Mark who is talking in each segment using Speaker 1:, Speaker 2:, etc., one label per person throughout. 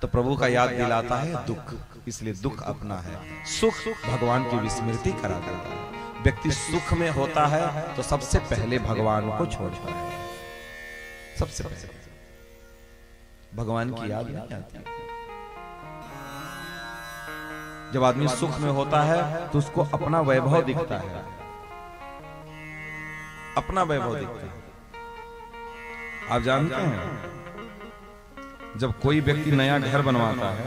Speaker 1: तो प्रभु का याद दिलाता है दुख, इसलिए दुख अपना है। सुख भगवान की विस्मृति करा देता है। व्यक्ति सुख में होता है तो सबसे पहले भगवान को छोड़ता है, सबसे पहले भगवान की याद नहीं आती। जब आदमी सुख में होता है तो उसको अपना वैभव दिखता है, अपना वैभव दिखता है। आप जानते हैं जब कोई व्यक्ति नया घर बनवाता है,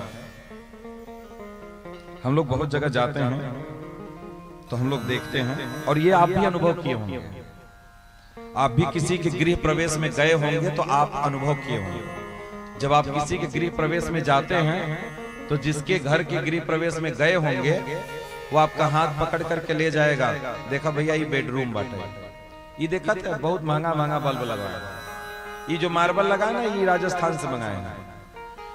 Speaker 1: हम लोग बहुत जगह जाते हैं तो हम लोग देखते हैं, और ये आप भी अनुभव किए होंगे, आप भी किसी के गृह प्रवेश में गए होंगे तो आप अनुभव किए होंगे। जब आप किसी के गृह प्रवेश में जाते हैं तो जिसके घर के गृह प्रवेश में गए होंगे वो आपका हाथ पकड़ करके ले जाएगा, देखा भैया ये बेडरूम बाटे, ये देखा था बहुत महंगा महंगा बल्ब लगा है, ये जो मार्बल लगा है ना ये राजस्थान से मंगाए हैं,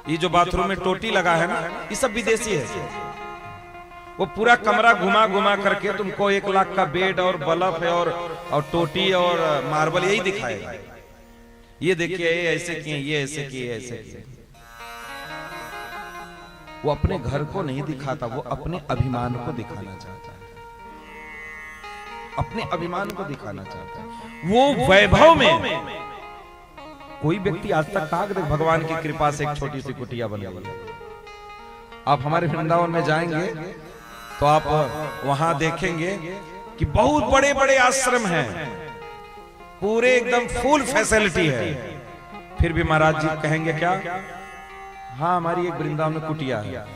Speaker 1: ये जो बाथरूम में टोटी लगा है ना ये सब विदेशी है। वो पूरा कमरा घुमा घुमा करके तुमको 1 लाख का बेड और बल्ब है और टोटी और मार्बल यही दिखाएगा। ये देखिए ये ऐसे किए, ये ऐसे किए, ऐसे किए। वो अपने घर को नहीं दिखाता, वो अपने अभिमान को दिखाना चाहता है, अपने अभिमान को दिखाना चाहता है। वो वैभव में कोई व्यक्ति आज तक कहा कि भगवान की कृपा से एक छोटी सी कुटिया बन गई। आप हमारे वृंदावन में जाएंगे तो आप वहां देखेंगे कि बहुत बड़े बड़े आश्रम हैं, पूरे एकदम फुल फैसिलिटी है, फिर भी महाराज जी कहेंगे क्या, हाँ हमारी एक वृंदावन में कुटिया है।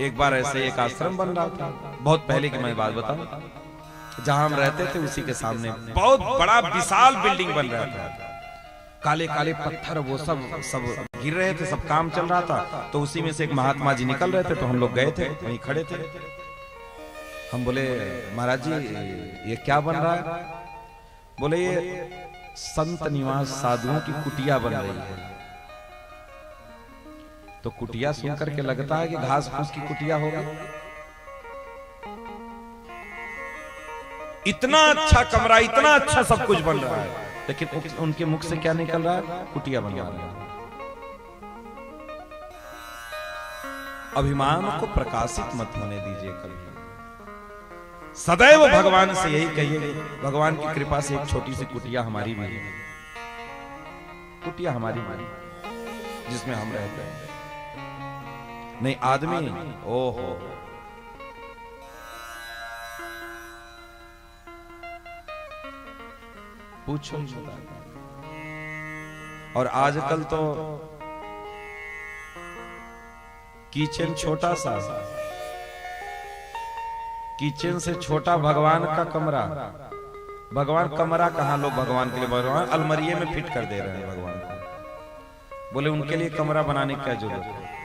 Speaker 1: एक बार ऐसे एक आश्रम बन रहा था, बहुत पहले की मैं बात बताऊं, जहां हम रहते थे उसी के सामने बहुत बड़ा विशाल बिल्डिंग बन रहा था, काले काले पत्थर वो सब गिर रहे थे, सब काम चल रहा था। तो उसी में से एक महात्मा जी निकल रहे थे, तो हम लोग गए थे, वहीं खड़े थे। हम बोले महाराज जी ये क्या बन रहा है? बोले ये संत निवास साधुओं की कुटिया बन रही है। तो कुटिया सुन करके लगता है कि घास फूस की कुटिया होगा। इतना अच्छा कमरा, इतना अच्छा सब कुछ बन रहा है, लेकिन उनके मुख से क्या निकल रहा है? कुटिया बनवा रहा है। अभिमान को प्रकाशित मत होने दीजिए कभी। सदैव भगवान से यही कहिए, भगवान की कृपा से एक छोटी सी कुटिया हमारी भी है, कुटिया हमारी जिसमें हम रहते हैं। नहीं आदमी ओहो पूछो। और आजकल तो किचन छोटा सा, किचन से छोटा भगवान का कमरा। भगवान कमरा कहां लोग भगवान के लिए, भगवान अलमारिये में फिट कर दे रहे हैं भगवान को। बोले उनके लिए कमरा बनाने की क्या जरूरत है?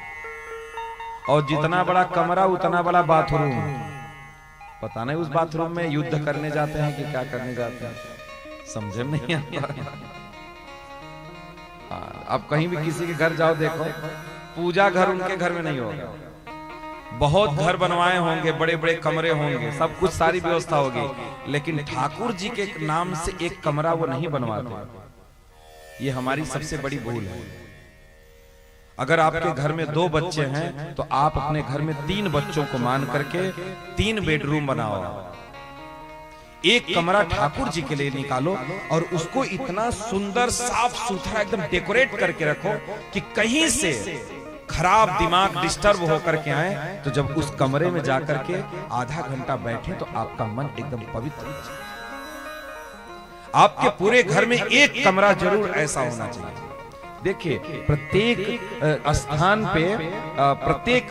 Speaker 1: और जितना बड़ा कमरा उतना बड़ा बाथरूम। पता नहीं उस बाथरूम में युद्ध करने जाते हैं कि क्या करने जाते हैं, समझे नहीं आता। अब कहीं भी किसी के घर जाओ देखो, पूजा घर उनके घर में नहीं होगा। बहुत घर बनवाए होंगे, बड़े बड़े कमरे होंगे, सब कुछ सारी व्यवस्था होगी, लेकिन ठाकुर जी के नाम से एक कमरा वो नहीं बनवाते। ये हमारी सबसे बड़ी भूल है। अगर आपके घर में 2 बच्चे हैं तो आप अपने घर में 3 बच्चों को मान करके 3 बेडरूम बनाओ, एक कमरा ठाकुर जी के लिए निकालो और उसको इतना सुंदर साफ सुथरा एकदम डेकोरेट करके रखो कि कहीं से खराब दिमाग डिस्टर्ब होकर के आए तो जब उस कमरे में जाकर के आधा घंटा बैठे तो आपका मन एकदम पवित्र हो जाए। आपके पूरे घर में एक कमरा जरूर ऐसा होना चाहिए। देखिए प्रत्येक स्थान पे प्रत्येक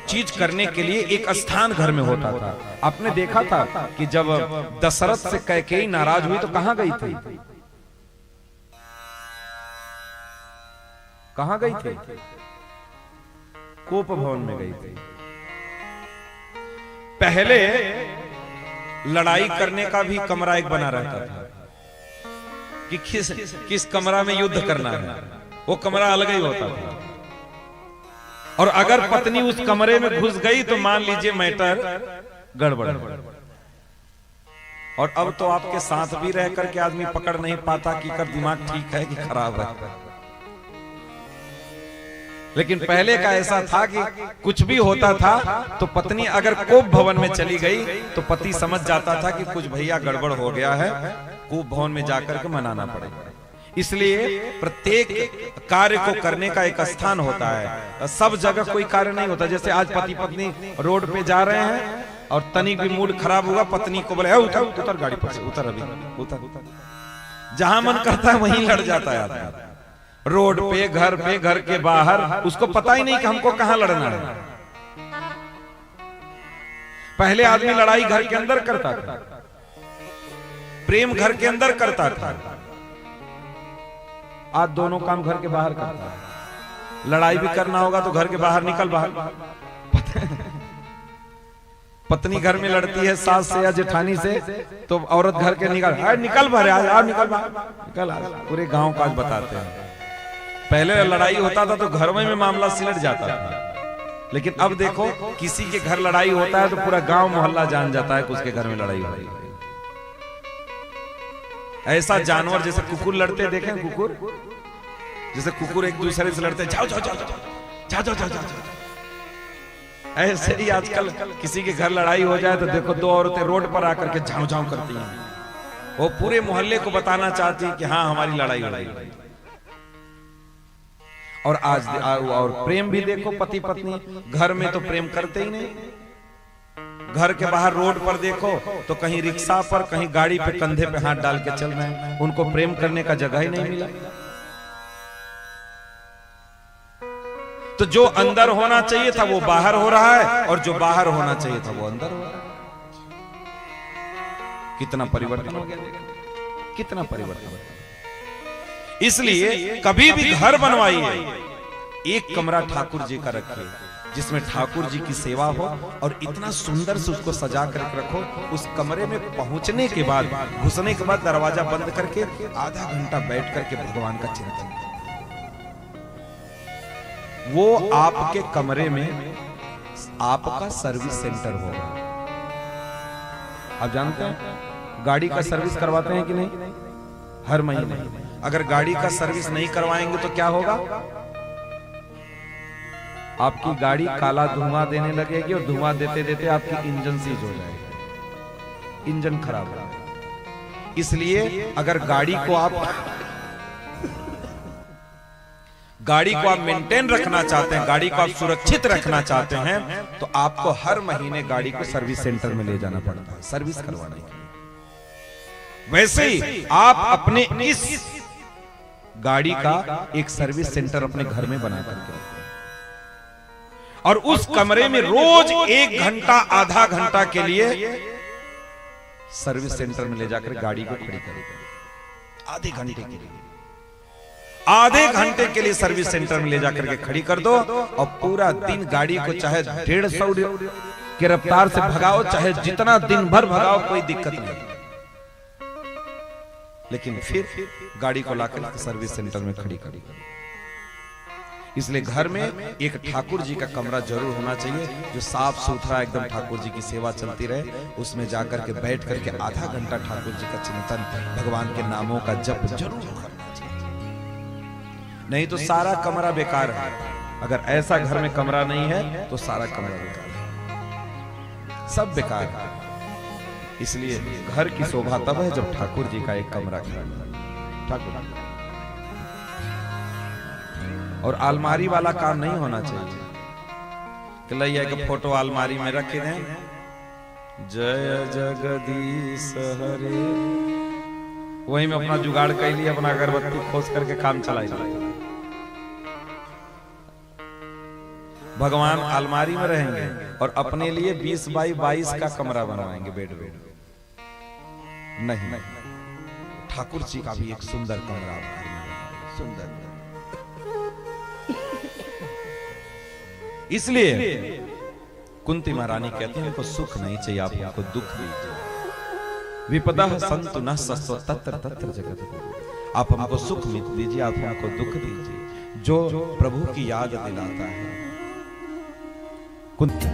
Speaker 1: चीज करने के लिए एक स्थान घर में होता था। आपने देखा था कि जब दशरथ से कैकेयी नाराज हुई तो कहां गई थी? कहां गई थी? कोप भवन में गई थी। पहले लड़ाई करने का भी कमरा एक बना रहता था कि किस कमरा में युद्ध करना है, वो कमरा अलग ही होता था। और अगर पत्नी उस कमरे में घुस गई तो मान लीजिए मैटर गड़बड़। और अब तो आपके साथ भी रह करके आदमी पकड़ नहीं पाता कि कर दिमाग ठीक है कि खराब है। लेकिन पहले का ऐसा था कि कुछ भी होता था तो पत्नी अगर कोप भवन में चली गई तो पति समझ जाता था कि कुछ भैया गड़बड़ हो गया है, कोप भवन में जाकर के मनाना पड़ेगा। इसलिए प्रत्येक कार्य को करने का एक स्थान होता है, सब जगह कोई कार्य नहीं होता। जैसे आज पति पत्नी रोड पे जा रहे हैं और तनिक भी मूड खराब हुआ, पत्नी को बोले उतर उतर गाड़ी पर से, उतर अभी उतर। जहां मन करता है वहीं लड़ जाता है आदमी, रोड पे, घर के बाहर, उसको पता ही नहीं कि हमको कहां लड़ना है। पहले आदमी लड़ाई घर के अंदर करता था, प्रेम घर के अंदर करता था, आज दोनों काम घर के बाहर करता है। लड़ाई भी करना होगा तो घर के बाहर निकल, बाहर। पत्नी घर में लड़ती है सास से या जेठानी से तो औरत घर के निकल बाहर, आज निकल बाहर, निकल। पूरे गांव का आज बताते हैं। पहले लड़ाई होता था तो घर में मामला सिलट जाता था, लेकिन अब देखो किसी के घर लड़ाई होता है तो पूरा गांव मोहल्ला जान जाता है कि उसके घर में लड़ाई हो रही है। ऐसा जानवर जैसे कुकुर लड़ते देखें, कुकुर जैसे कुकुर एक दूसरे से लड़ते, जाओ जाओ जाओ जाओ जाओ जाओ जाओ। ऐसे ही आजकल किसी के घर लड़ाई हो जाए तो देखो दो औरतें रोड पर आकर के झाँव झाँव करती हैं, वो पूरे मोहल्ले को बताना चाहती है कि हाँ हमारी लड़ाई हो रही है। और आज और प्रेम भी देखो, पति पत्नी घर में तो प्रेम करते ही नहीं, घर के बाहर रोड पर देखो तो कहीं रिक्शा पर, कहीं गाड़ी पे कंधे पे हाथ डाल के चल रहे हैं, उनको प्रेम करने का जगह ही नहीं मिला। तो जो अंदर होना चाहिए था वो बाहर हो रहा है, और जो बाहर होना चाहिए था वो अंदर हो रहा है। कितना परिवर्तन हो गया, कितना परिवर्तन हो गया। इसलिए कभी भी घर बनवाइए, एक कमरा ठाकुर जी का रखिए जिसमें ठाकुर जी की सेवा हो, और इतना सुंदर से उसको सजा करके रखो। उस कमरे में पहुंचने के बाद, घुसने के बाद दरवाजा बंद करके आधा घंटा बैठ करके भगवान का चिंतन करो। वो आपके कमरे में आपका सर्विस सेंटर होगा। आप जानते हैं गाड़ी का सर्विस करवाते हैं कि नहीं? हर महीने। अगर गाड़ी का सर्विस नहीं करवाएंगे तो क्या होगा? आपकी गाड़ी काला धुआं देने लगेगी, और धुआं देते देते आपकी इंजन सीज हो जाएगी, इंजन खराब होगा। इसलिए अगर गाड़ी को आप मेंटेन रखना चाहते हैं, गाड़ी को आप सुरक्षित रखना चाहते हैं, तो आपको हर महीने गाड़ी को सर्विस सेंटर में ले जाना पड़ता है सर्विस करवाने के लिए। वैसे ही आप अपने इस गाड़ी का एक सर्विस सेंटर अपने घर में बना करके रखें, और उस कमरे में रोज 1 घंटा आधा घंटा के लिए सर्विस सेंटर में ले जाकर गाड़ी को खड़ी करें। आधे घंटे के लिए, आधे घंटे के लिए सर्विस सेंटर में ले जाकर के खड़ी कर दो, और पूरा दिन गाड़ी को चाहे 150 के रफ्तार से भगाओ, चाहे जितना दिन भर भगाओ, कोई दिक्कत नहीं, लेकिन फिर गाड़ी को लाकर सर्विस सेंटर में खड़ी करी। इसलिए घर में एक ठाकुर जी का कमरा जरूर होना चाहिए, जो साफ सुथरा एकदम ठाकुर जी की सेवा चलती रहे। उसमें जाकर के बैठ करके आधा घंटा ठाकुर जी का चिंतन, भगवान के नामों का जप जरूर करना चाहिए। नहीं तो सारा कमरा बेकार है। अगर ऐसा घर में कमरा नहीं है तो सारा कमरा बेकार है, सब बेकार है। इसलिए घर की शोभा तब है जब ठाकुर जी का एक कमरा ठाकुर। और अलमारी वाला काम नहीं होना चाहिए कि लैया के फोटो अलमारी में रखे दें, जय जगदीश हरे, वही में अपना जुगाड़ कर लिया, अपना अगरबत्ती खोस करके काम चलाई। भगवान अलमारी में रहेंगे और अपने लिए 20 बाई 22 का कमरा बनवाएंगे, बेड नहीं। ठाकुर जी का भी एक सुंदर कमरा, सुंदर। इसलिए कुंती महारानी कहते हैं उनको सुख नहीं चाहिए, आप उनको दुख दीजिए। विपदा संतु न सस्व तत्र तत्र जगत गुरु। आप हमको सुख मत दीजिए, आप हमको दुख दीजिए, जो प्रभु की याद दिलाता है। कुंती